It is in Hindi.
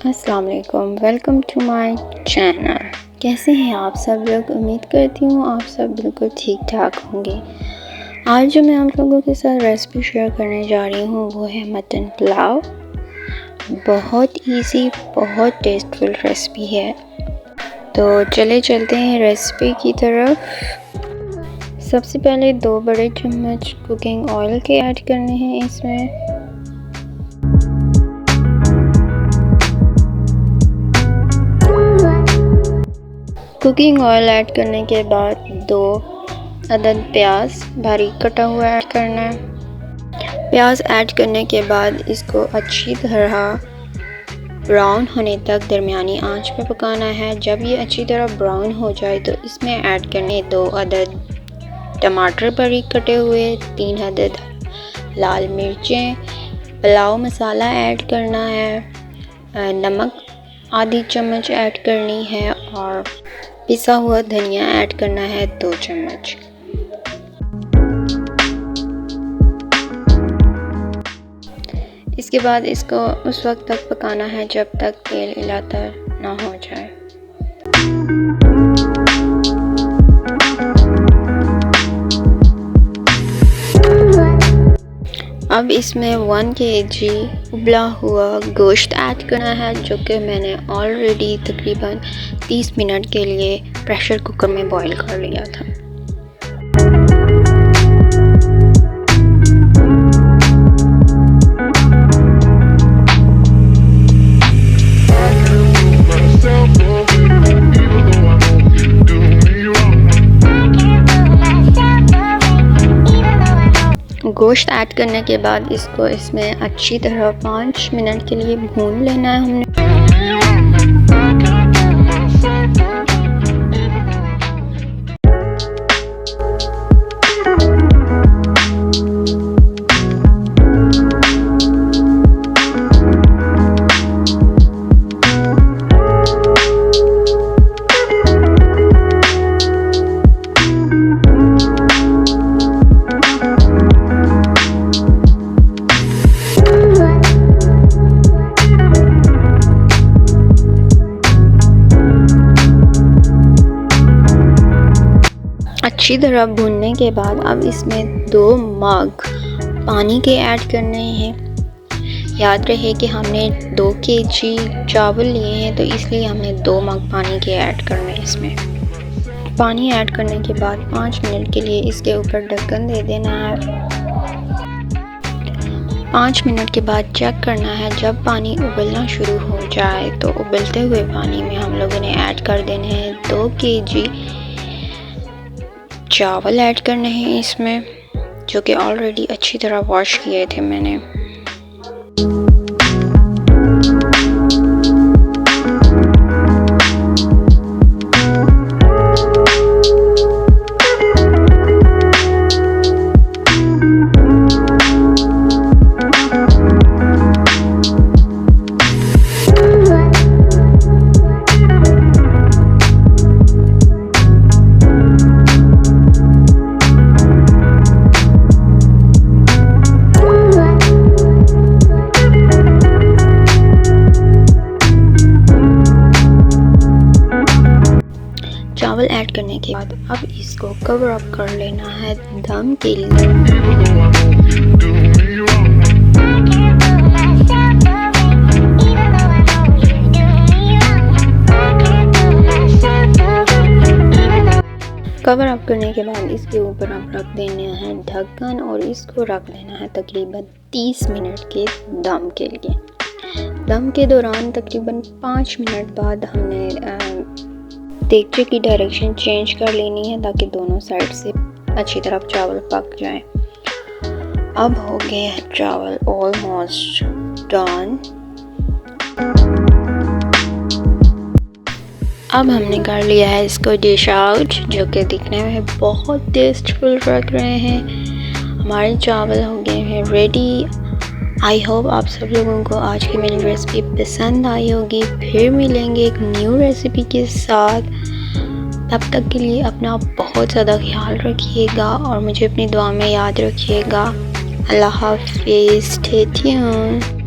अस्सलाम वालेकुम, वेलकम टू माय चैनल। कैसे हैं आप सब लोग? उम्मीद करती हूँ आप सब बिल्कुल ठीक ठाक होंगे। आज जो मैं आप लोगों के साथ रेसिपी शेयर करने जा रही हूँ वो है मटन पुलाव। बहुत इजी, बहुत टेस्टफुल रेसिपी है। तो चले चलते हैं रेसिपी की तरफ। सबसे पहले 2 बड़े चम्मच कुकिंग ऑयल के ऐड करने हैं इसमें। कुकिंग ऑयल ऐड करने के बाद 2 अदद प्याज बारीक कटा हुआ ऐड करना है। प्याज ऐड करने के बाद इसको अच्छी तरह ब्राउन होने तक दरमियानी आंच पे पकाना है। जब ये अच्छी तरह ब्राउन हो जाए तो इसमें ऐड करने 2 अदद टमाटर बारीक कटे हुए, 3 अदद लाल मिर्चें, पुलाव मसाला ऐड करना है, नमक आधी चम्मच ऐड करनी है और पिसा हुआ धनिया ऐड करना है 2 चम्मच। इसके बाद इसको उस वक्त तक पकाना है जब तक तेल इलातर ना हो जाए। अब इसमें 1 kg उबला हुआ गोश्त ऐड करना है, जो कि मैंने ऑलरेडी तकरीबन 30 मिनट के लिए प्रेशर कुकर में बॉईल कर लिया था। गोश्त ऐड करने के बाद इसको इसमें अच्छी तरह 5 मिनट के लिए भून लेना है हमने। अच्छी तरह भूनने के बाद अब इसमें 2 मग पानी के ऐड करने हैं। याद रहे कि हमने 2 kg चावल लिए हैं तो इसलिए हमने 2 मग पानी के ऐड करने हैं इसमें। पानी ऐड करने के बाद 5 मिनट के लिए इसके ऊपर ढक्कन दे देना है। 5 मिनट के बाद चेक करना है। जब पानी उबलना शुरू हो जाए तो उबलते हुए पानी में हम लोगों ने ऐड कर देने हैं 2 kg चावल ऐड करने हैं इसमें, जो कि ऑलरेडी अच्छी तरह वॉश किए थे मैंने। चावल ऐड करने के बाद अब इसको कवर अप कर लेना है दम के लिए। कवर अप करने के बाद इसके ऊपर अब रख देना है ढक्कन और इसको रख देना है तकरीबन 30 मिनट के दम के लिए। दम के दौरान तकरीबन 5 मिनट बाद हमने देगचे की डायरेक्शन चेंज कर लेनी है ताकि दोनों साइड से अच्छी तरह चावल पक जाए। अब हो गए चावल ऑलमोस्ट डन। अब हमने कर लिया है इसको डिश आउट, जो कि दिखने में बहुत टेस्टफुल लग रहे हैं। हमारे चावल हो गए हैं रेडी। आई होप आप सब लोगों को आज की मेरी रेसिपी पसंद आई होगी। फिर मिलेंगे एक न्यू रेसिपी के साथ। तब तक के लिए अपना बहुत ज़्यादा ख्याल रखिएगा और मुझे अपनी दुआ में याद रखिएगा। अल्लाह हाफिज़। Stay tuned.